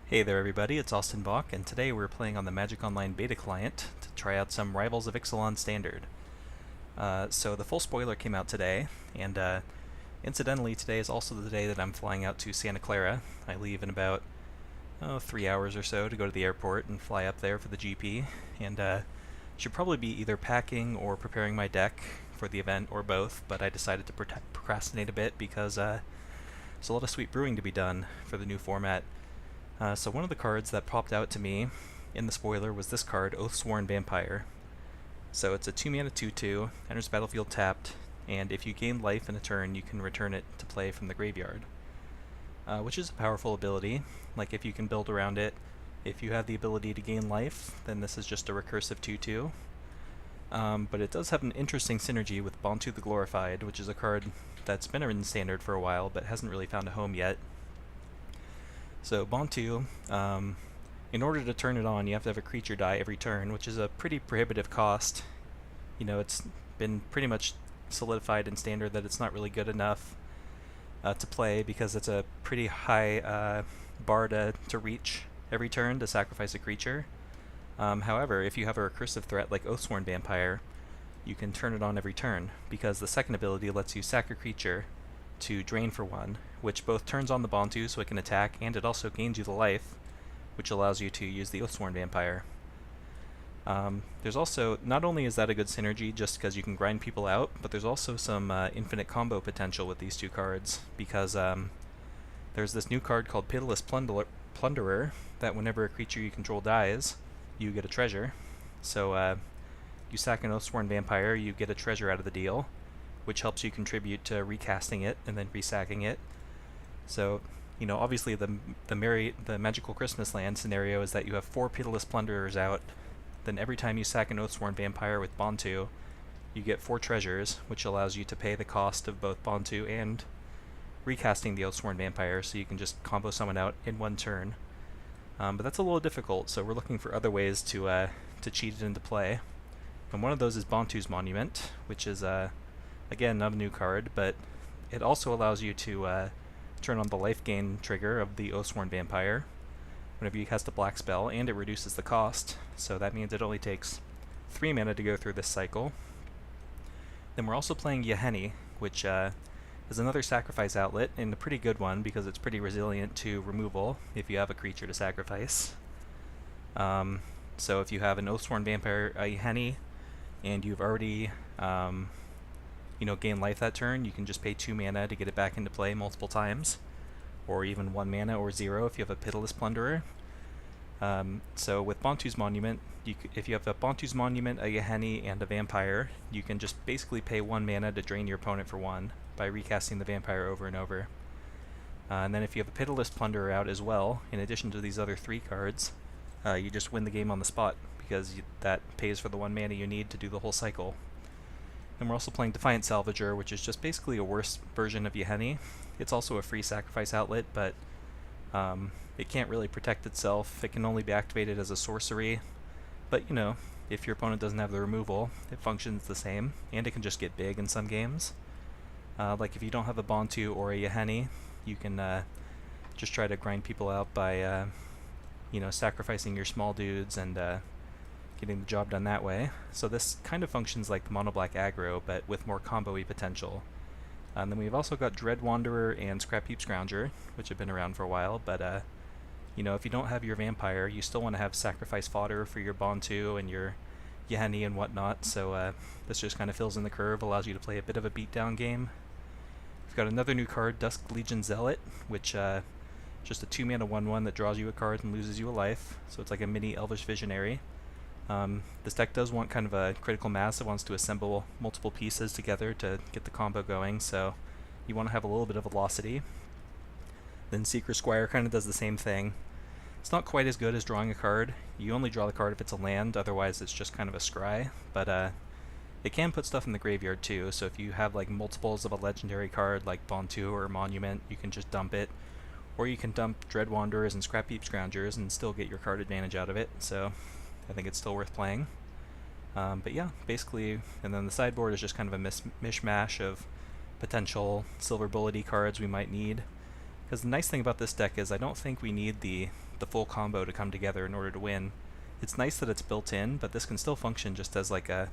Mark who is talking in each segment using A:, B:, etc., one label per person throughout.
A: Hey there everybody, it's Austin Bach, and today we're playing on the Magic Online Beta client to try out some Rivals of Ixalan Standard. So the full spoiler came out today, and incidentally today is also the day that I'm flying out to Santa Clara. I leave in about 3 hours or so to go to the airport and fly up there for the GP, and should probably be either packing or preparing my deck for the event, or both, but I decided to procrastinate a bit because there's a lot of sweet brewing to be done for the new format. So one of the cards that popped out to me in the spoiler was this card, Oathsworn Vampire. So it's a 2-mana 2/2, enters battlefield tapped, and if you gain life in a turn, you can return it to play from the graveyard. Which is a powerful ability. Like, if you can build around it, if you have the ability to gain life, then this is just a recursive 2/2. But it does have an interesting synergy with Bontu the Glorified, which is a card that's been in Standard for a while, but hasn't really found a home yet. So Bontu, in order to turn it on, you have to have a creature die every turn, which is a pretty prohibitive cost. You know, it's been pretty much solidified in Standard that it's not really good enough to play because it's a pretty high bar to reach every turn to sacrifice a creature. However, if you have a recursive threat like Oathsworn Vampire, you can turn it on every turn, because the second ability lets you sack a creature to drain for 1, which both turns on the Bontu so it can attack, and it also gains you the life, which allows you to use the Oathsworn Vampire. There's also, not only is that a good synergy just because you can grind people out, but there's also some infinite combo potential with these two cards, because there's this new card called Pitiless Plunderer that whenever a creature you control dies, you get a treasure. So you sack an Oathsworn Vampire, you get a treasure out of the deal, which helps you contribute to recasting it and then resacking it. So, you know, obviously the Magical Christmas Land scenario is that you have 4 Pitiless Plunderers out, then every time you sack an Oathsworn Vampire with Bontu, you get 4 treasures, which allows you to pay the cost of both Bontu and recasting the Oathsworn Vampire, so you can just combo someone out in 1 turn. But that's a little difficult, so we're looking for other ways to cheat it into play. And one of those is Bontu's Monument, which is again, not a new card, but it also allows you to turn on the life gain trigger of the Oathsworn Vampire whenever you cast a black spell, and it reduces the cost, so that means it only takes 3 mana to go through this cycle. Then we're also playing Uhany, which is another sacrifice outlet, and a pretty good one because it's pretty resilient to removal if you have a creature to sacrifice. So if you have an Oathsworn Vampire Uhany, and you've already gain life that turn, you can just pay 2 mana to get it back into play multiple times, or even 1 mana or 0 if you have a Pitiless Plunderer. So with Bontu's Monument, if you have a Bontu's Monument, a Uhany, and a Vampire, you can just basically pay 1 mana to drain your opponent for 1 by recasting the Vampire over and over. And then if you have a Pitiless Plunderer out as well, in addition to these other 3 cards, you just win the game on the spot, because that pays for the 1 mana you need to do the whole cycle. And we're also playing Defiant Salvager, which is just basically a worse version of Uhany. It's also a free sacrifice outlet, but it can't really protect itself. It can only be activated as a sorcery, but you know, if your opponent doesn't have the removal, it functions the same, and it can just get big in some games. Like if you don't have a Bontu or a Uhany, you can just try to grind people out by sacrificing your small dudes and getting the job done that way. So this kind of functions like the Monoblack aggro, but with more combo-y potential. And then we've also got Dread Wanderer and Scrap Heap Scrounger, which have been around for a while, but if you don't have your Vampire, you still want to have sacrifice fodder for your Bontu and your Uhany and whatnot, so this just kind of fills in the curve, allows you to play a bit of a beatdown game. We've got another new card, Dusk Legion Zealot, which just a 2 mana 1/1 that draws you a card and loses you a life, so it's like a mini Elvish Visionary. This deck does want kind of a critical mass. It wants to assemble multiple pieces together to get the combo going, so you want to have a little bit of velocity. Then Secret Squire kind of does the same thing. It's not quite as good as drawing a card. You only draw the card if it's a land, otherwise it's just kind of a scry, but it can put stuff in the graveyard too, so if you have like multiples of a legendary card like Bontu or Monument, you can just dump it, or you can dump Dread Wanderers and Scrap Heap Scroungers and still get your card advantage out of it, so I think it's still worth playing. But yeah, basically, and then the sideboard is just kind of a mishmash of potential silver bullety cards we might need. Because the nice thing about this deck is I don't think we need the the full combo to come together in order to win. It's nice that it's built in, but this can still function just as like a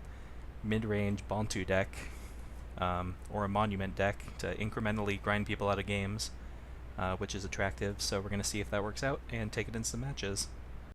A: mid-range Bontu deck, or a monument deck to incrementally grind people out of games, which is attractive, so we're going to see if that works out and take it in some matches.